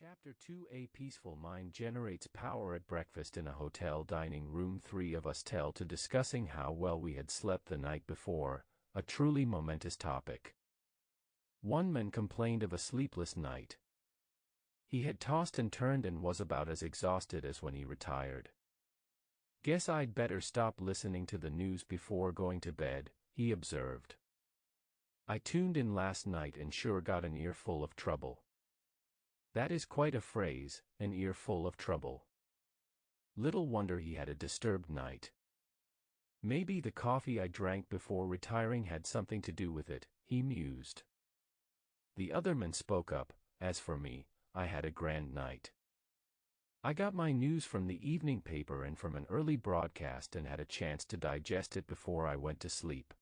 Chapter 2. A peaceful mind generates power. At breakfast in a hotel dining room, three of us tell to discussing how well we had slept the night before, a truly momentous topic. One man complained of a sleepless night. He had tossed and turned and was about as exhausted as when he retired. "Guess I'd better stop listening to the news before going to bed," he observed. "I tuned in last night and sure got an earful of trouble." That is quite a phrase, an earful of trouble. Little wonder he had a disturbed night. "Maybe the coffee I drank before retiring had something to do with it," he mused. The other man spoke up. "As for me, I had a grand night. I got my news from the evening paper and from an early broadcast and had a chance to digest it before I went to sleep.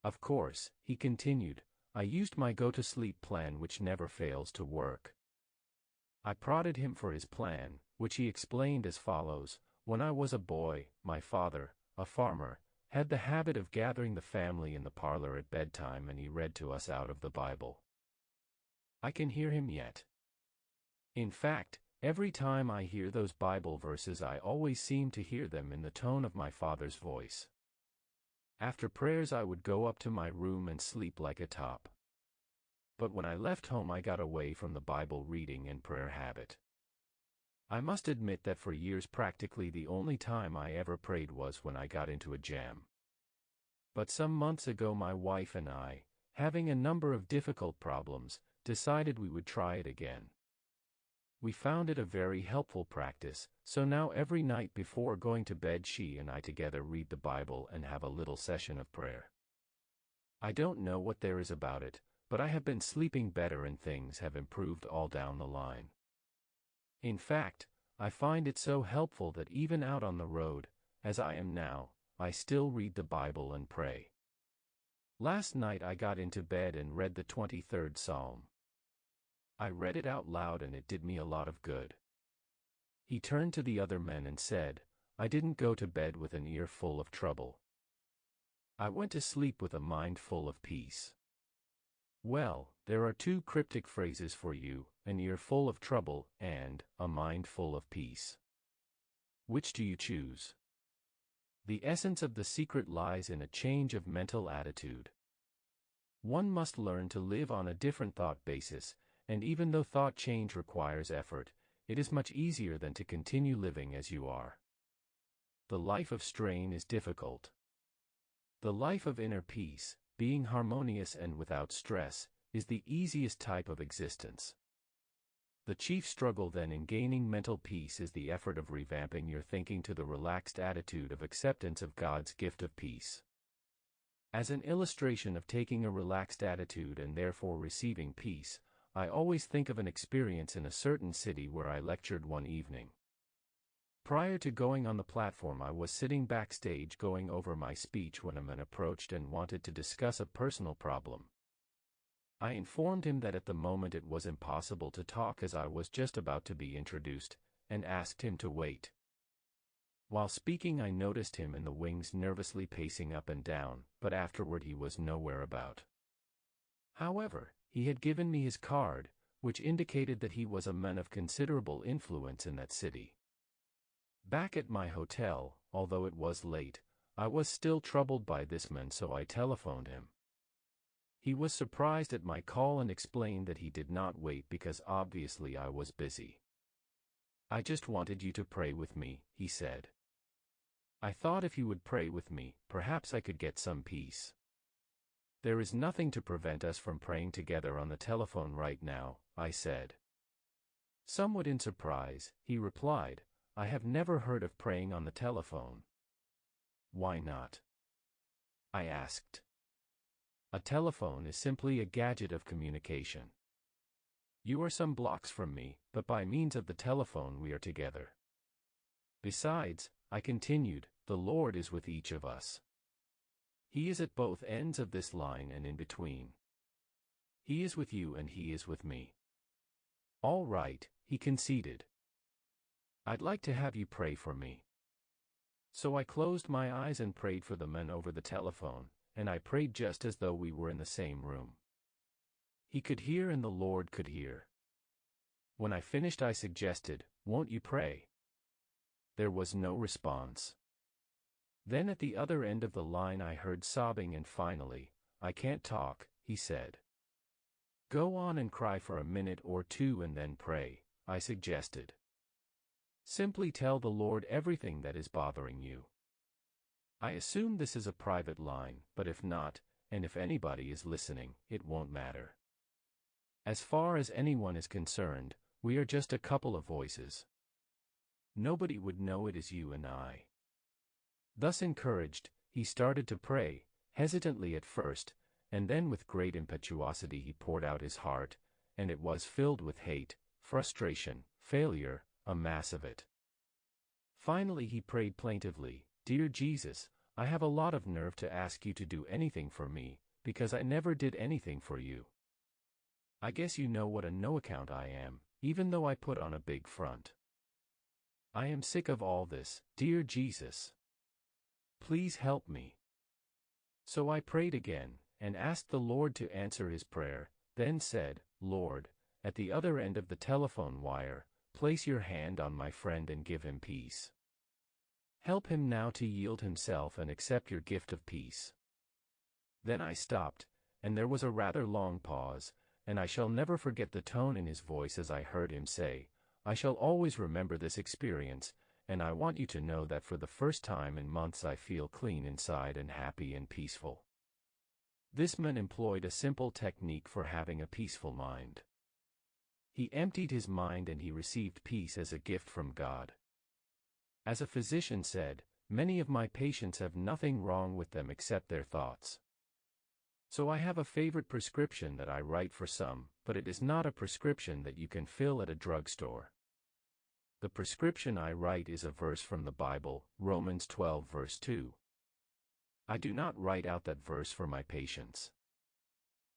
Of course," he continued, "I used my go-to-sleep plan, which never fails to work." I prodded him for his plan, which he explained as follows: "When I was a boy, my father, a farmer, had the habit of gathering the family in the parlor at bedtime and he read to us out of the Bible. I can hear him yet. In fact, every time I hear those Bible verses I always seem to hear them in the tone of my father's voice. After prayers I would go up to my room and sleep like a top. But when I left home I got away from the Bible reading and prayer habit. I must admit that for years practically the only time I ever prayed was when I got into a jam. But some months ago my wife and I, having a number of difficult problems, decided we would try it again. We found it a very helpful practice, so now every night before going to bed she and I together read the Bible and have a little session of prayer. I don't know what there is about it, but I have been sleeping better and things have improved all down the line. In fact, I find it so helpful that even out on the road, as I am now, I still read the Bible and pray. Last night I got into bed and read the 23rd Psalm. I read it out loud and it did me a lot of good." He turned to the other men and said, "I didn't go to bed with an ear full of trouble. I went to sleep with a mind full of peace." Well, there are two cryptic phrases for you: an ear full of trouble and a mind full of peace. Which do you choose? The essence of the secret lies in a change of mental attitude. One must learn to live on a different thought basis, and even though thought change requires effort, it is much easier than to continue living as you are. The life of strain is difficult. The life of inner peace, being harmonious and without stress, is the easiest type of existence. The chief struggle then in gaining mental peace is the effort of revamping your thinking to the relaxed attitude of acceptance of God's gift of peace. As an illustration of taking a relaxed attitude and therefore receiving peace, I always think of an experience in a certain city where I lectured one evening. Prior to going on the platform I was sitting backstage going over my speech when a man approached and wanted to discuss a personal problem. I informed him that at the moment it was impossible to talk as I was just about to be introduced, and asked him to wait. While speaking I noticed him in the wings nervously pacing up and down, but afterward he was nowhere about. However, he had given me his card, which indicated that he was a man of considerable influence in that city. Back at my hotel, although it was late, I was still troubled by this man, so I telephoned him. He was surprised at my call and explained that he did not wait because obviously I was busy. "I just wanted you to pray with me," he said. "I thought if you would pray with me, perhaps I could get some peace." "There is nothing to prevent us from praying together on the telephone right now," I said. Somewhat in surprise, he replied, "I have never heard of praying on the telephone." "Why not?" I asked. "A telephone is simply a gadget of communication. You are some blocks from me, but by means of the telephone we are together. Besides," I continued, "the Lord is with each of us. He is at both ends of this line and in between. He is with you and He is with me." "All right," he conceded. "I'd like to have you pray for me." So I closed my eyes and prayed for the man over the telephone, and I prayed just as though we were in the same room. He could hear and the Lord could hear. When I finished, I suggested, "Won't you pray?" There was no response. Then at the other end of the line I heard sobbing, and finally, "I can't talk," he said. "Go on and cry for a minute or two and then pray," I suggested. "Simply tell the Lord everything that is bothering you." I assume this is a private line, but if not, and if anybody is listening, it won't matter. As far as anyone is concerned, we are just a couple of voices. Nobody would know it is you and I. Thus encouraged, he started to pray, hesitantly at first, and then with great impetuosity he poured out his heart, and it was filled with hate, frustration, failure, a mass of it. Finally he prayed plaintively, "Dear Jesus, I have a lot of nerve to ask you to do anything for me, because I never did anything for you. I guess you know what a no-account I am, even though I put on a big front. I am sick of all this, dear Jesus. Please help me." So I prayed again, and asked the Lord to answer his prayer, then said, "Lord, at the other end of the telephone wire, place your hand on my friend and give him peace. Help him now to yield himself and accept your gift of peace." Then I stopped, and there was a rather long pause, and I shall never forget the tone in his voice as I heard him say, "I shall always remember this experience, and I want you to know that for the first time in months I feel clean inside and happy and peaceful." This man employed a simple technique for having a peaceful mind. He emptied his mind and he received peace as a gift from God. As a physician said, "Many of my patients have nothing wrong with them except their thoughts." So I have a favorite prescription that I write for some, but it is not a prescription that you can fill at a drugstore. The prescription I write is a verse from the Bible, Romans 12 verse 2. I do not write out that verse for my patients.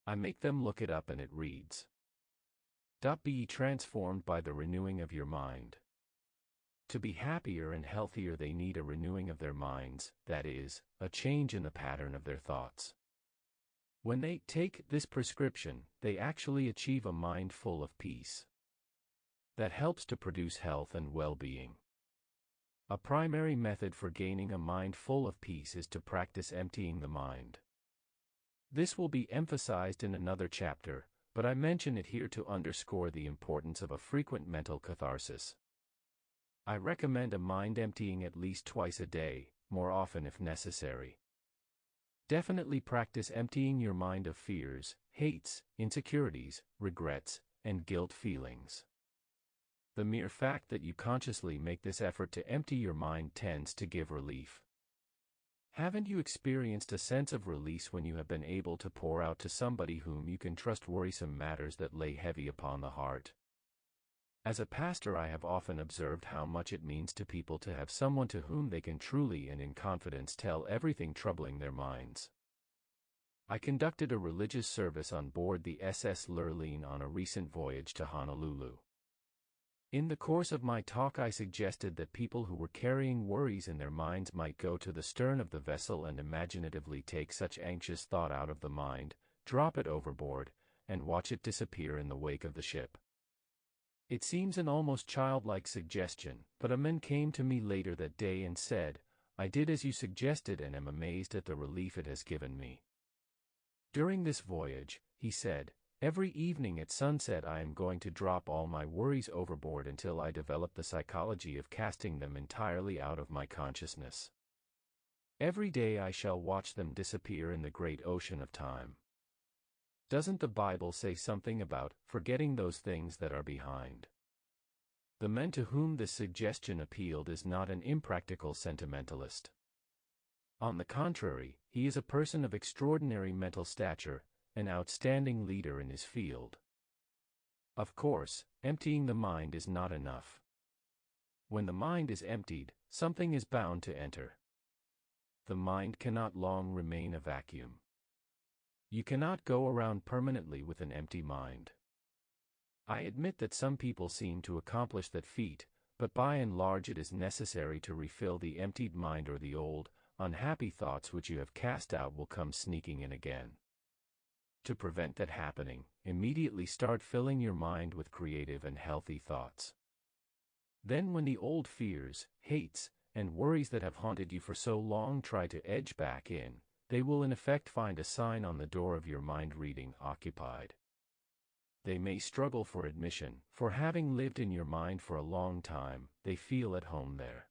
I make them look it up, and it reads, "Be ye transformed by the renewing of your mind." To be happier and healthier they need a renewing of their minds, that is, a change in the pattern of their thoughts. When they take this prescription, they actually achieve a mind full of peace. That helps to produce health and well-being. A primary method for gaining a mind full of peace is to practice emptying the mind. This will be emphasized in another chapter, but I mention it here to underscore the importance of a frequent mental catharsis. I recommend a mind emptying at least twice a day, more often if necessary. Definitely practice emptying your mind of fears, hates, insecurities, regrets, and guilt feelings. The mere fact that you consciously make this effort to empty your mind tends to give relief. Haven't you experienced a sense of release when you have been able to pour out to somebody whom you can trust worrisome matters that lay heavy upon the heart? As a pastor, I have often observed how much it means to people to have someone to whom they can truly and in confidence tell everything troubling their minds. I conducted a religious service on board the SS Lurleen on a recent voyage to Honolulu. In the course of my talk, I suggested that people who were carrying worries in their minds might go to the stern of the vessel and imaginatively take such anxious thought out of the mind, drop it overboard, and watch it disappear in the wake of the ship. It seems an almost childlike suggestion, but a man came to me later that day and said, "I did as you suggested and am amazed at the relief it has given me." During this voyage, he said, "Every evening at sunset I am going to drop all my worries overboard until I develop the psychology of casting them entirely out of my consciousness. Every day I shall watch them disappear in the great ocean of time." Doesn't the Bible say something about forgetting those things that are behind? The man to whom this suggestion appealed is not an impractical sentimentalist. On the contrary, he is a person of extraordinary mental stature, an outstanding leader in his field. Of course, emptying the mind is not enough. When the mind is emptied, something is bound to enter. The mind cannot long remain a vacuum. You cannot go around permanently with an empty mind. I admit that some people seem to accomplish that feat, but by and large it is necessary to refill the emptied mind, or the old, unhappy thoughts which you have cast out will come sneaking in again. To prevent that happening, immediately start filling your mind with creative and healthy thoughts. Then when the old fears, hates, and worries that have haunted you for so long try to edge back in, they will in effect find a sign on the door of your mind reading occupied. They may struggle for admission, for having lived in your mind for a long time, they feel at home there.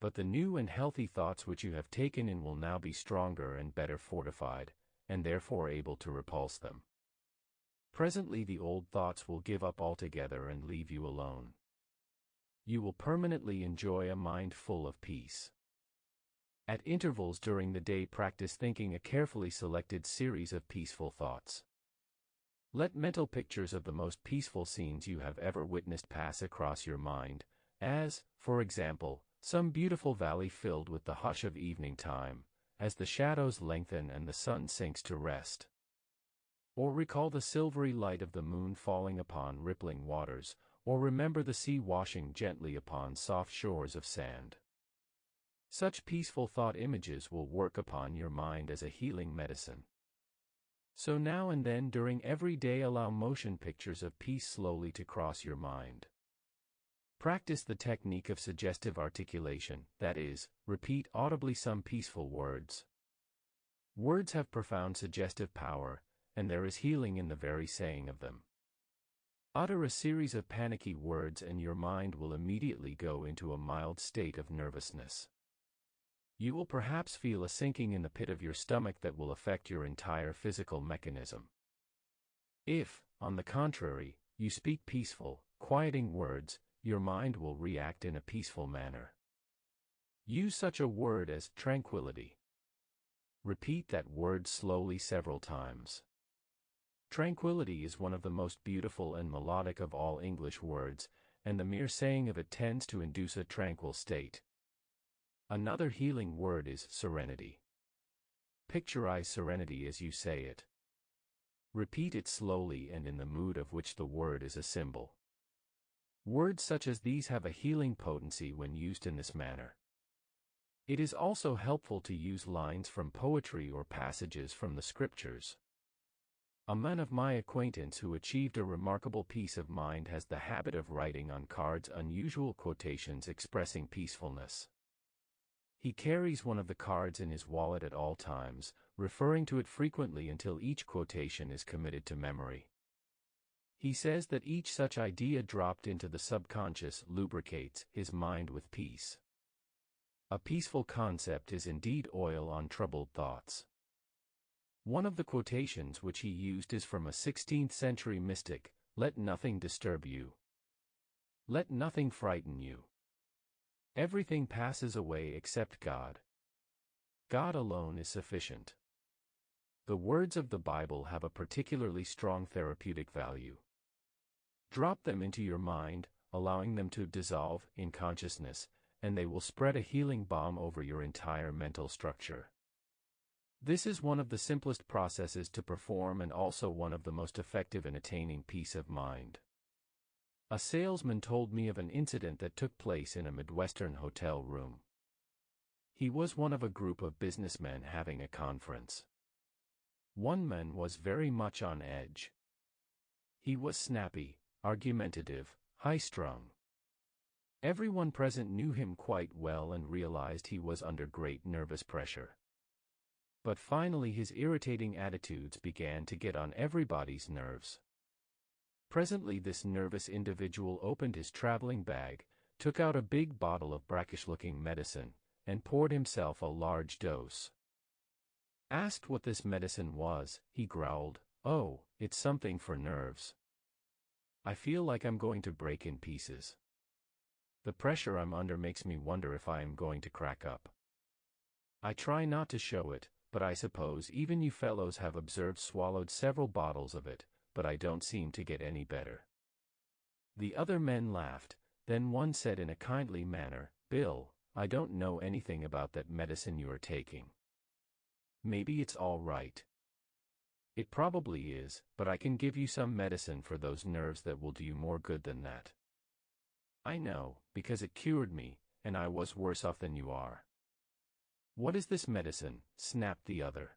But the new and healthy thoughts which you have taken in will now be stronger and better fortified, and therefore able to repulse them. Presently the old thoughts will give up altogether and leave you alone. You will permanently enjoy a mind full of peace. At intervals during the day practice thinking a carefully selected series of peaceful thoughts. Let mental pictures of the most peaceful scenes you have ever witnessed pass across your mind, as, for example, some beautiful valley filled with the hush of evening time, as the shadows lengthen and the sun sinks to rest. Or recall the silvery light of the moon falling upon rippling waters, or remember the sea washing gently upon soft shores of sand. Such peaceful thought images will work upon your mind as a healing medicine. So now and then during every day allow motion pictures of peace slowly to cross your mind. Practice the technique of suggestive articulation, that is, repeat audibly some peaceful words. Words have profound suggestive power, and there is healing in the very saying of them. Utter a series of panicky words and your mind will immediately go into a mild state of nervousness. You will perhaps feel a sinking in the pit of your stomach that will affect your entire physical mechanism. If, on the contrary, you speak peaceful, quieting words, your mind will react in a peaceful manner. Use such a word as tranquility. Repeat that word slowly several times. Tranquility is one of the most beautiful and melodic of all English words, and the mere saying of it tends to induce a tranquil state. Another healing word is serenity. Picturize serenity as you say it. Repeat it slowly and in the mood of which the word is a symbol. Words such as these have a healing potency when used in this manner. It is also helpful to use lines from poetry or passages from the scriptures. A man of my acquaintance who achieved a remarkable peace of mind has the habit of writing on cards unusual quotations expressing peacefulness. He carries one of the cards in his wallet at all times, referring to it frequently until each quotation is committed to memory. He says that each such idea dropped into the subconscious lubricates his mind with peace. A peaceful concept is indeed oil on troubled thoughts. One of the quotations which he used is from a 16th century mystic: "Let nothing disturb you. Let nothing frighten you. Everything passes away except God. God alone is sufficient." The words of the Bible have a particularly strong therapeutic value. Drop them into your mind, allowing them to dissolve in consciousness, and they will spread a healing balm over your entire mental structure. This is one of the simplest processes to perform and also one of the most effective in attaining peace of mind. A salesman told me of an incident that took place in a Midwestern hotel room. He was one of a group of businessmen having a conference. One man was very much on edge. He was snappy, argumentative, high-strung. Everyone present knew him quite well and realized he was under great nervous pressure. But finally his irritating attitudes began to get on everybody's nerves. Presently this nervous individual opened his traveling bag, took out a big bottle of brackish-looking medicine, and poured himself a large dose. Asked what this medicine was, he growled, "Oh, it's something for nerves. I feel like I'm going to break in pieces. The pressure I'm under makes me wonder if I am going to crack up. I try not to show it, but I suppose even you fellows have observed swallowed several bottles of it, but I don't seem to get any better." The other men laughed, then one said in a kindly manner, "Bill, I don't know anything about that medicine you are taking. Maybe it's all right. It probably is, but I can give you some medicine for those nerves that will do you more good than that. I know, because it cured me, and I was worse off than you are." "What is this medicine?" snapped the other.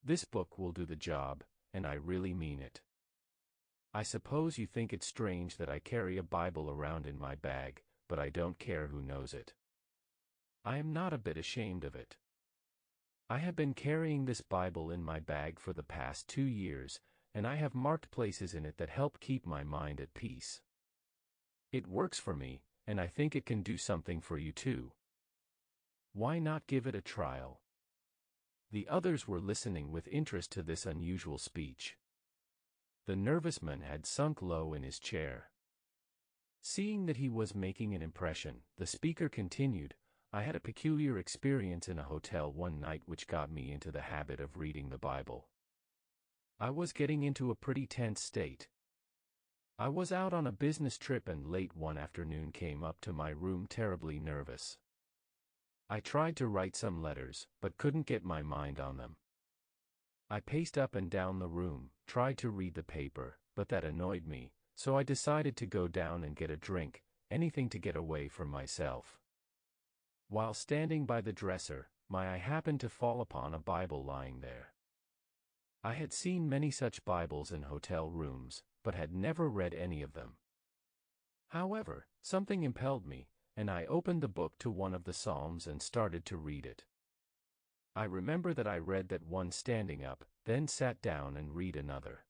This book will do the job, and I really mean it. I suppose you think it's strange that I carry a Bible around in my bag, but I don't care who knows it. I am not a bit ashamed of it. I have been carrying this Bible in my bag for the past 2 years, and I have marked places in it that help keep my mind at peace. It works for me, and I think it can do something for you too. Why not give it a trial? The others were listening with interest to this unusual speech. The nervous man had sunk low in his chair. Seeing that he was making an impression, the speaker continued, I had a peculiar experience in a hotel one night which got me into the habit of reading the Bible. I was getting into a pretty tense state. I was out on a business trip and late one afternoon came up to my room terribly nervous. I tried to write some letters, but couldn't get my mind on them. I paced up and down the room, tried to read the paper, but that annoyed me, so I decided to go down and get a drink, anything to get away from myself. While standing by the dresser, my eye happened to fall upon a Bible lying there. I had seen many such Bibles in hotel rooms, but had never read any of them. However, something impelled me, and I opened the book to one of the Psalms and started to read it. I remember that I read that one standing up, then sat down and read another.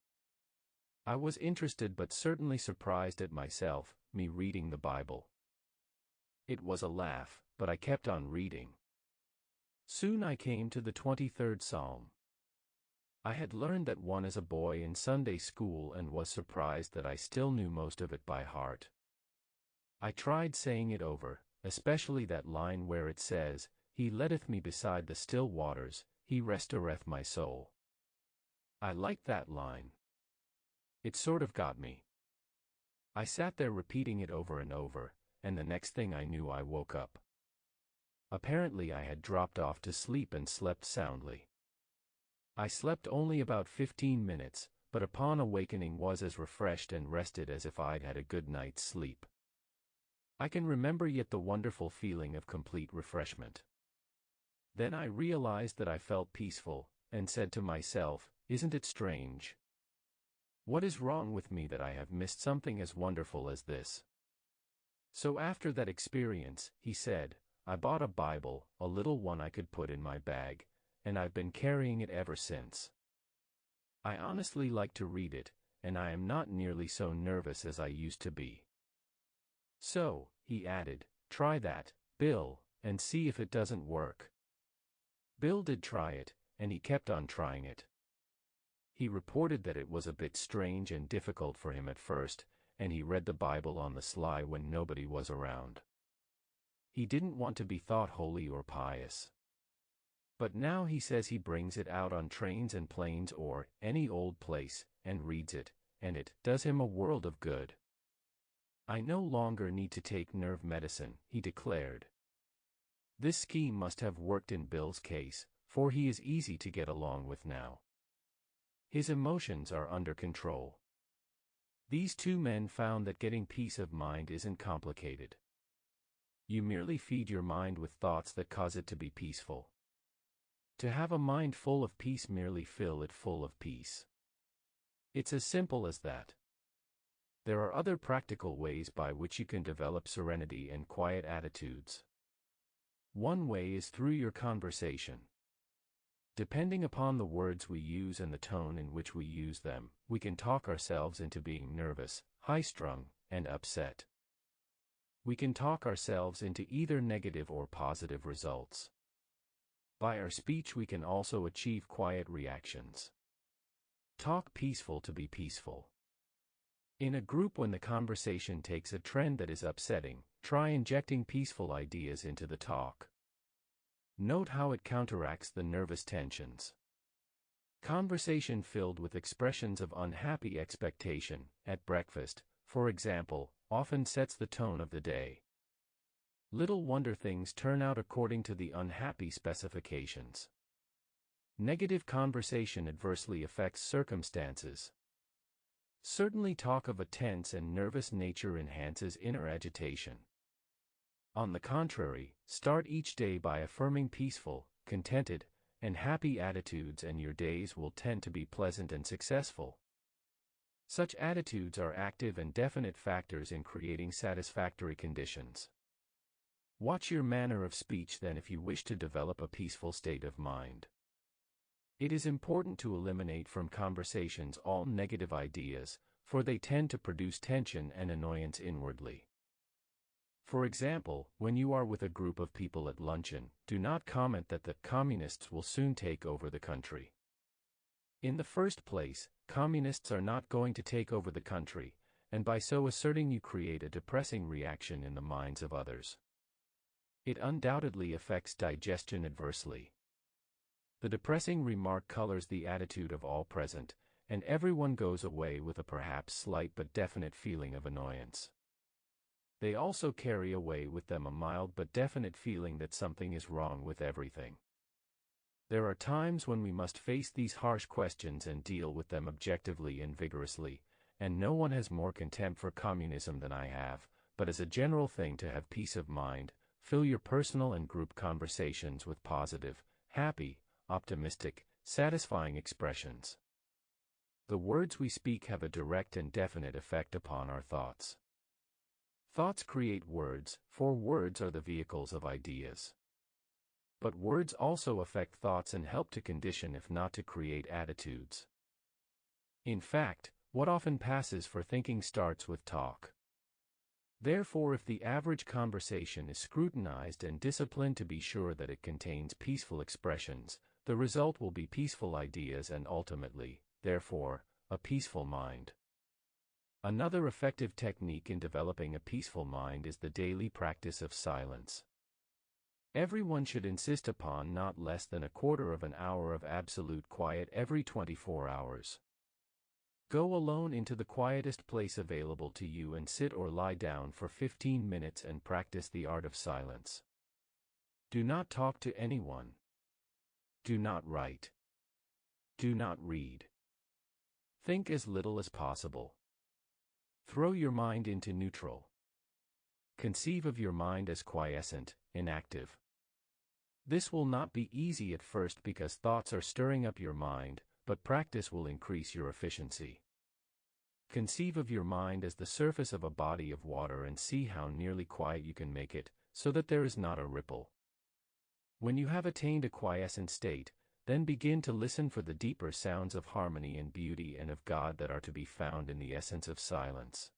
I was interested but certainly surprised at myself, me reading the Bible. It was a laugh, but I kept on reading. Soon I came to the 23rd Psalm. I had learned that one as a boy in Sunday school and was surprised that I still knew most of it by heart. I tried saying it over, especially that line where it says, He leadeth me beside the still waters, He restoreth my soul. I liked that line. It sort of got me. I sat there repeating it over and over, and the next thing I knew I woke up. Apparently I had dropped off to sleep and slept soundly. I slept only about 15 minutes, but upon awakening was as refreshed and rested as if I'd had a good night's sleep. I can remember yet the wonderful feeling of complete refreshment. Then I realized that I felt peaceful, and said to myself, isn't it strange? What is wrong with me that I have missed something as wonderful as this? So after that experience, he said, I bought a Bible, a little one I could put in my bag, and I've been carrying it ever since. I honestly like to read it, and I am not nearly so nervous as I used to be. So, he added, try that, Bill, and see if it doesn't work. Bill did try it, and he kept on trying it. He reported that it was a bit strange and difficult for him at first, and he read the Bible on the sly when nobody was around. He didn't want to be thought holy or pious. But now he says he brings it out on trains and planes or any old place, and reads it, and it does him a world of good. I no longer need to take nerve medicine, he declared. This scheme must have worked in Bill's case, for he is easy to get along with now. His emotions are under control. These two men found that getting peace of mind isn't complicated. You merely feed your mind with thoughts that cause it to be peaceful. To have a mind full of peace, merely fill it full of peace. It's as simple as that. There are other practical ways by which you can develop serenity and quiet attitudes. One way is through your conversation. Depending upon the words we use and the tone in which we use them, we can talk ourselves into being nervous, high-strung, and upset. We can talk ourselves into either negative or positive results. By our speech we can also achieve quiet reactions. Talk peaceful to be peaceful. In a group, when the conversation takes a trend that is upsetting, try injecting peaceful ideas into the talk. Note how it counteracts the nervous tensions. Conversation filled with expressions of unhappy expectation, at breakfast, for example, often sets the tone of the day. Little wonder things turn out according to the unhappy specifications. Negative conversation adversely affects circumstances. Certainly, talk of a tense and nervous nature enhances inner agitation. On the contrary, start each day by affirming peaceful, contented, and happy attitudes, and your days will tend to be pleasant and successful. Such attitudes are active and definite factors in creating satisfactory conditions. Watch your manner of speech then if you wish to develop a peaceful state of mind. It is important to eliminate from conversations all negative ideas, for they tend to produce tension and annoyance inwardly. For example, when you are with a group of people at luncheon, do not comment that the communists will soon take over the country. In the first place, communists are not going to take over the country, and by so asserting you create a depressing reaction in the minds of others. It undoubtedly affects digestion adversely. The depressing remark colors the attitude of all present, and everyone goes away with a perhaps slight but definite feeling of annoyance. They also carry away with them a mild but definite feeling that something is wrong with everything. There are times when we must face these harsh questions and deal with them objectively and vigorously, and no one has more contempt for communism than I have, but as a general thing to have peace of mind, fill your personal and group conversations with positive, happy, optimistic, satisfying expressions. The words we speak have a direct and definite effect upon our thoughts. Thoughts create words, for words are the vehicles of ideas. But words also affect thoughts and help to condition if not to create attitudes. In fact, what often passes for thinking starts with talk. Therefore, if the average conversation is scrutinized and disciplined to be sure that it contains peaceful expressions, the result will be peaceful ideas and ultimately, therefore, a peaceful mind. Another effective technique in developing a peaceful mind is the daily practice of silence. Everyone should insist upon not less than a quarter of an hour of absolute quiet every 24 hours. Go alone into the quietest place available to you and sit or lie down for 15 minutes and practice the art of silence. Do not talk to anyone. Do not write. Do not read. Think as little as possible. Throw your mind into neutral. Conceive of your mind as quiescent, inactive. This will not be easy at first because thoughts are stirring up your mind, but practice will increase your efficiency. Conceive of your mind as the surface of a body of water and see how nearly quiet you can make it, so that there is not a ripple. When you have attained a quiescent state, then begin to listen for the deeper sounds of harmony and beauty and of God that are to be found in the essence of silence.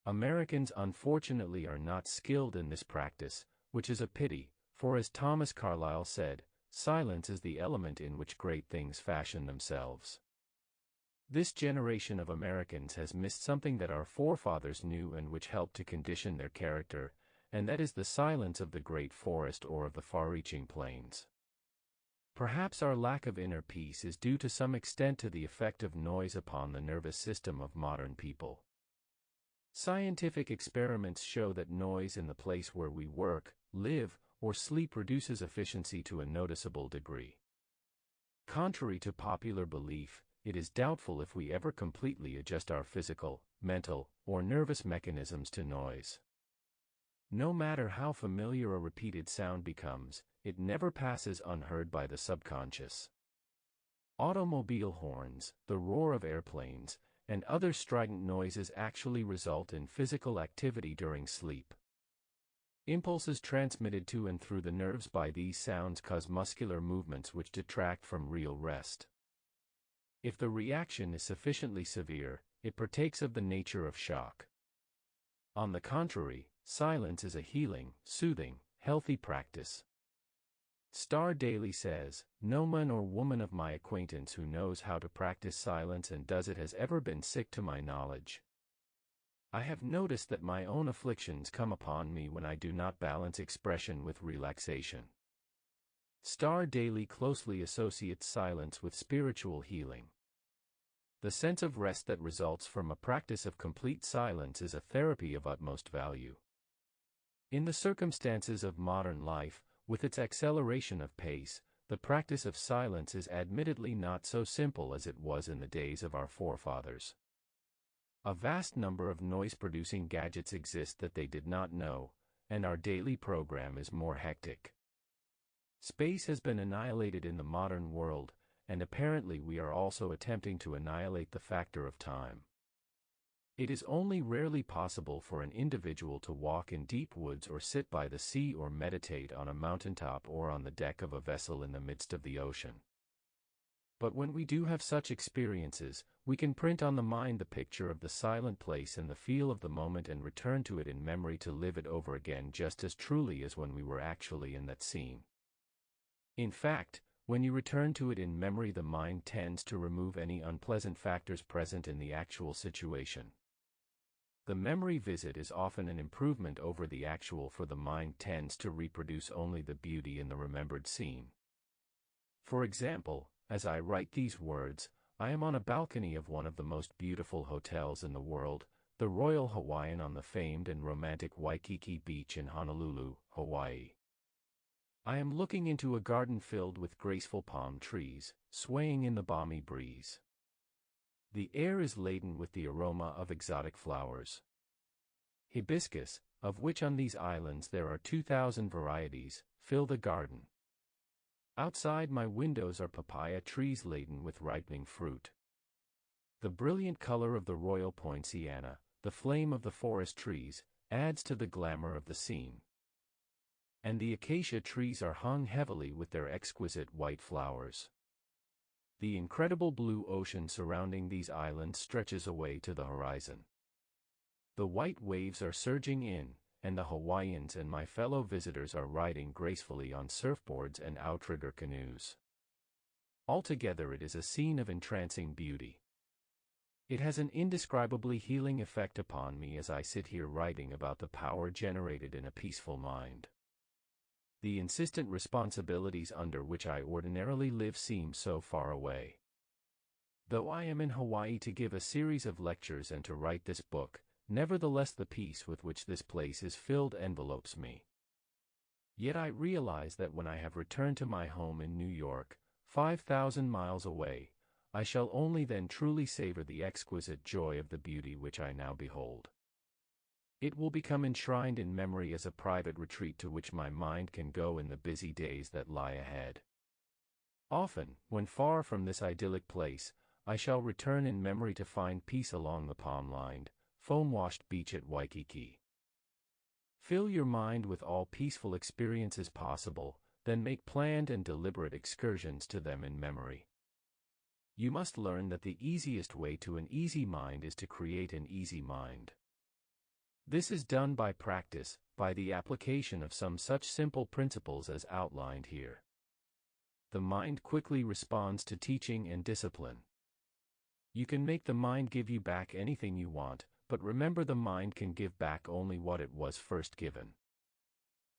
Americans unfortunately are not skilled in this practice, which is a pity, for as Thomas Carlyle said, silence is the element in which great things fashion themselves. This generation of Americans has missed something that our forefathers knew and which helped to condition their character, and that is the silence of the great forest or of the far-reaching plains. Perhaps our lack of inner peace is due to some extent to the effect of noise upon the nervous system of modern people. Scientific experiments show that noise in the place where we work, live, or sleep reduces efficiency to a noticeable degree. Contrary to popular belief, it is doubtful if we ever completely adjust our physical, mental, or nervous mechanisms to noise. No matter how familiar a repeated sound becomes, it never passes unheard by the subconscious. Automobile horns, the roar of airplanes, and other strident noises actually result in physical activity during sleep. Impulses transmitted to and through the nerves by these sounds cause muscular movements which detract from real rest. If the reaction is sufficiently severe, it partakes of the nature of shock. On the contrary, silence is a healing, soothing, healthy practice. Star Daily says, "No man or woman of my acquaintance who knows how to practice silence and does it has ever been sick to my knowledge. I have noticed that my own afflictions come upon me when I do not balance expression with relaxation." Star Daily closely associates silence with spiritual healing. The sense of rest that results from a practice of complete silence is a therapy of utmost value. In the circumstances of modern life, with its acceleration of pace, the practice of silence is admittedly not so simple as it was in the days of our forefathers. A vast number of noise-producing gadgets exist that they did not know, and our daily program is more hectic. Space has been annihilated in the modern world, and apparently we are also attempting to annihilate the factor of time. It is only rarely possible for an individual to walk in deep woods or sit by the sea or meditate on a mountaintop or on the deck of a vessel in the midst of the ocean. But when we do have such experiences, we can print on the mind the picture of the silent place and the feel of the moment and return to it in memory to live it over again just as truly as when we were actually in that scene. In fact, when you return to it in memory, the mind tends to remove any unpleasant factors present in the actual situation. The memory visit is often an improvement over the actual, for the mind tends to reproduce only the beauty in the remembered scene. For example, as I write these words, I am on a balcony of one of the most beautiful hotels in the world, the Royal Hawaiian, on the famed and romantic Waikiki Beach in Honolulu, Hawaii. I am looking into a garden filled with graceful palm trees, swaying in the balmy breeze. The air is laden with the aroma of exotic flowers. Hibiscus, of which on these islands there are 2,000 varieties, fill the garden. Outside my windows are papaya trees laden with ripening fruit. The brilliant color of the royal poinciana, the flame of the forest trees, adds to the glamour of the scene. And the acacia trees are hung heavily with their exquisite white flowers. The incredible blue ocean surrounding these islands stretches away to the horizon. The white waves are surging in, and the Hawaiians and my fellow visitors are riding gracefully on surfboards and outrigger canoes. Altogether it is a scene of entrancing beauty. It has an indescribably healing effect upon me as I sit here writing about the power generated in a peaceful mind. The insistent responsibilities under which I ordinarily live seem so far away. Though I am in Hawaii to give a series of lectures and to write this book, nevertheless the peace with which this place is filled envelopes me. Yet I realize that when I have returned to my home in New York, 5,000 miles away, I shall only then truly savor the exquisite joy of the beauty which I now behold. It will become enshrined in memory as a private retreat to which my mind can go in the busy days that lie ahead. Often, when far from this idyllic place, I shall return in memory to find peace along the palm-lined, foam-washed beach at Waikiki. Fill your mind with all peaceful experiences possible, then make planned and deliberate excursions to them in memory. You must learn that the easiest way to an easy mind is to create an easy mind. This is done by practice, by the application of some such simple principles as outlined here. The mind quickly responds to teaching and discipline. You can make the mind give you back anything you want, but remember the mind can give back only what it was first given.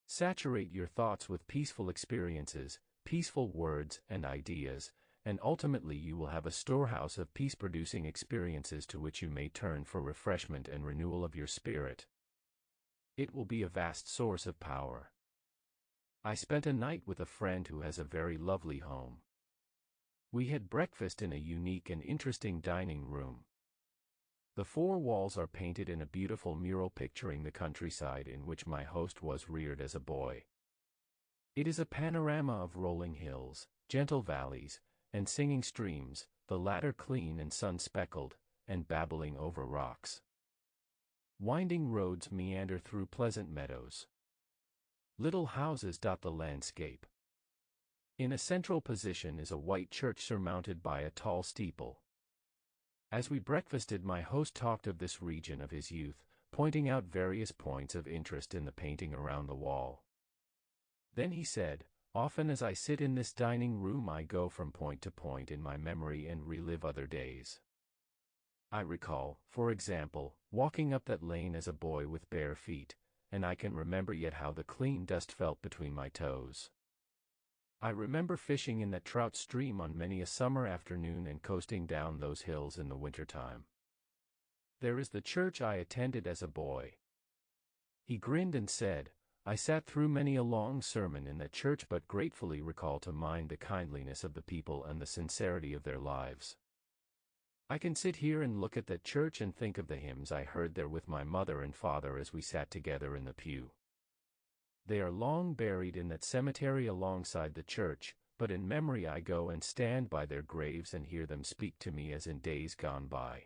Saturate your thoughts with peaceful experiences, peaceful words and ideas, and ultimately you will have a storehouse of peace-producing experiences to which you may turn for refreshment and renewal of your spirit. It will be a vast source of power. I spent a night with a friend who has a very lovely home. We had breakfast in a unique and interesting dining room. The four walls are painted in a beautiful mural picturing the countryside in which my host was reared as a boy. It is a panorama of rolling hills, gentle valleys, and singing streams, the latter clean and sun-speckled, and babbling over rocks. Winding roads meander through pleasant meadows. Little houses dot the landscape. In a central position is a white church surmounted by a tall steeple. As we breakfasted, my host talked of this region of his youth, pointing out various points of interest in the painting around the wall. Then he said, "Often as I sit in this dining room I go from point to point in my memory and relive other days. I recall, for example, walking up that lane as a boy with bare feet, and I can remember yet how the clean dust felt between my toes. I remember fishing in that trout stream on many a summer afternoon and coasting down those hills in the wintertime. There is the church I attended as a boy." He grinned and said, "I sat through many a long sermon in that church but gratefully recall to mind the kindliness of the people and the sincerity of their lives. I can sit here and look at that church and think of the hymns I heard there with my mother and father as we sat together in the pew. They are long buried in that cemetery alongside the church, but in memory I go and stand by their graves and hear them speak to me as in days gone by.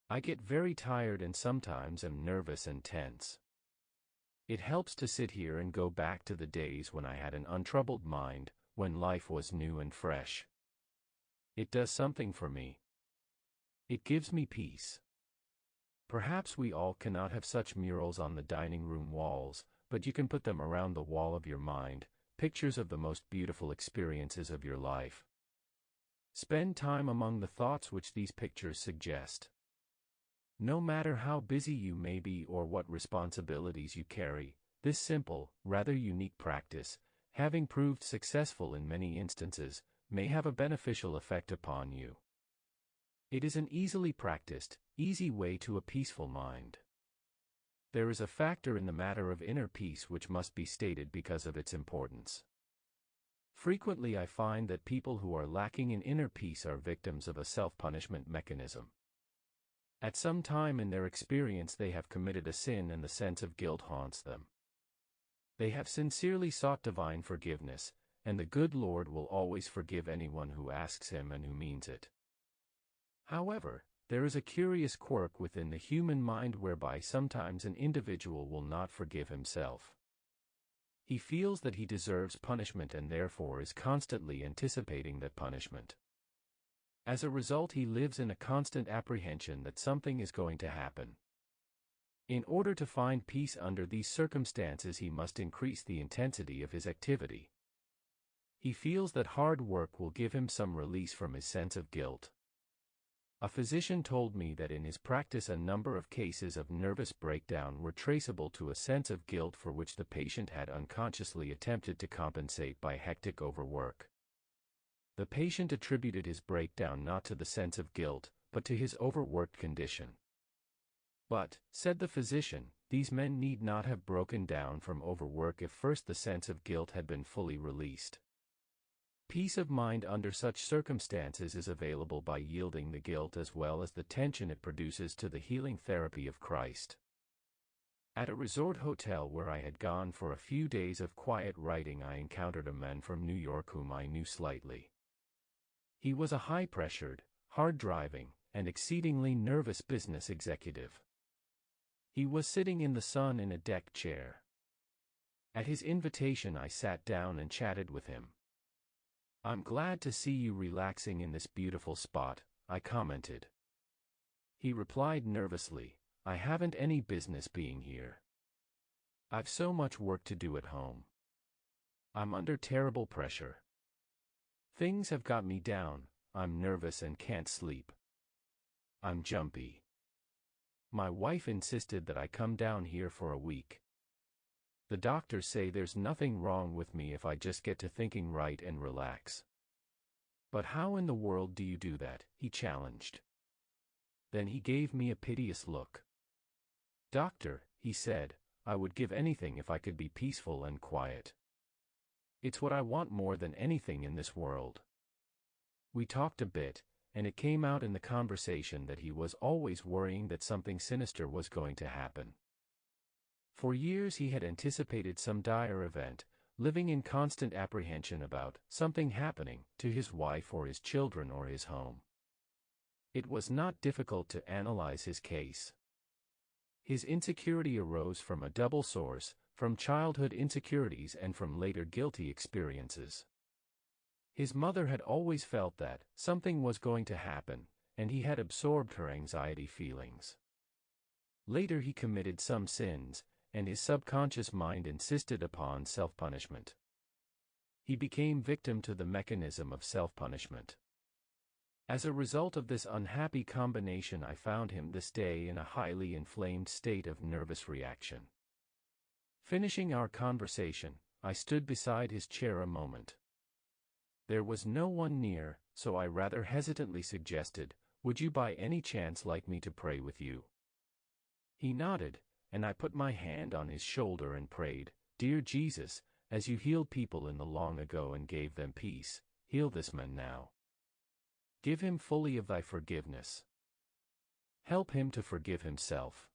I get very tired and sometimes am nervous and tense. It helps to sit here and go back to the days when I had an untroubled mind, when life was new and fresh. It does something for me. It gives me peace. Perhaps we all cannot have such murals on the dining room walls, but you can put them around the wall of your mind, pictures of the most beautiful experiences of your life. Spend time among the thoughts which these pictures suggest. No matter how busy you may be or what responsibilities you carry, this simple, rather unique practice, having proved successful in many instances, may have a beneficial effect upon you. It is an easily practiced, easy way to a peaceful mind. There is a factor in the matter of inner peace which must be stated because of its importance. Frequently I find that people who are lacking in inner peace are victims of a self-punishment mechanism. At some time in their experience they have committed a sin and the sense of guilt haunts them. They have sincerely sought divine forgiveness, and the good Lord will always forgive anyone who asks Him and who means it. However, there is a curious quirk within the human mind whereby sometimes an individual will not forgive himself. He feels that he deserves punishment and therefore is constantly anticipating that punishment. As a result, he lives in a constant apprehension that something is going to happen. In order to find peace under these circumstances, he must increase the intensity of his activity. He feels that hard work will give him some release from his sense of guilt. A physician told me that in his practice a number of cases of nervous breakdown were traceable to a sense of guilt for which the patient had unconsciously attempted to compensate by hectic overwork. The patient attributed his breakdown not to the sense of guilt, but to his overworked condition. But, said the physician, these men need not have broken down from overwork if first the sense of guilt had been fully released. Peace of mind under such circumstances is available by yielding the guilt as well as the tension it produces to the healing therapy of Christ. At a resort hotel where I had gone for a few days of quiet writing, I encountered a man from New York whom I knew slightly. He was a high-pressured, hard-driving, and exceedingly nervous business executive. He was sitting in the sun in a deck chair. At his invitation I sat down and chatted with him. "I'm glad to see you relaxing in this beautiful spot," I commented. He replied nervously, "I haven't any business being here. I've so much work to do at home. I'm under terrible pressure. Things have got me down, I'm nervous and can't sleep. I'm jumpy. My wife insisted that I come down here for a week. The doctors say there's nothing wrong with me if I just get to thinking right and relax." "But how in the world do you do that?" he challenged. Then he gave me a piteous look. "Doctor," he said, "I would give anything if I could be peaceful and quiet. It's what I want more than anything in this world." We talked a bit, and it came out in the conversation that he was always worrying that something sinister was going to happen. For years he had anticipated some dire event, living in constant apprehension about something happening to his wife or his children or his home. It was not difficult to analyze his case. His insecurity arose from a double source, from childhood insecurities and from later guilty experiences. His mother had always felt that something was going to happen, and he had absorbed her anxiety feelings. Later he committed some sins, and his subconscious mind insisted upon self-punishment. He became victim to the mechanism of self-punishment. As a result of this unhappy combination, I found him this day in a highly inflamed state of nervous reaction. Finishing our conversation, I stood beside his chair a moment. There was no one near, so I rather hesitantly suggested, "Would you by any chance like me to pray with you?" He nodded, and I put my hand on his shoulder and prayed, "Dear Jesus, as you healed people in the long ago and gave them peace, heal this man now. Give him fully of thy forgiveness. Help him to forgive himself.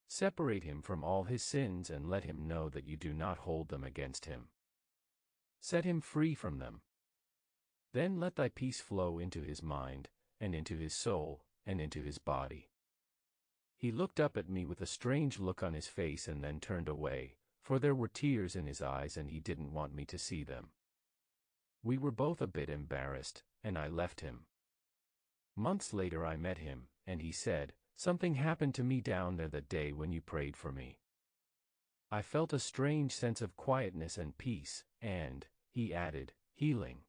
Separate him from all his sins and let him know that you do not hold them against him. Set him free from them. Then let thy peace flow into his mind, and into his soul, and into his body. He looked up at me with a strange look on his face and then turned away, for there were tears in his eyes and he didn't want me to see them. We were both a bit embarrassed, and I left him. Months later I met him, and he said, "Something happened to me down there that day when you prayed for me. I felt a strange sense of quietness and peace, and," he added, "healing."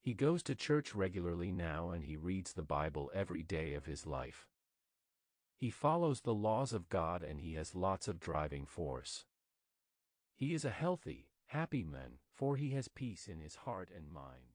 He goes to church regularly now and he reads the Bible every day of his life. He follows the laws of God and he has lots of driving force. He is a healthy, happy man, for he has peace in his heart and mind.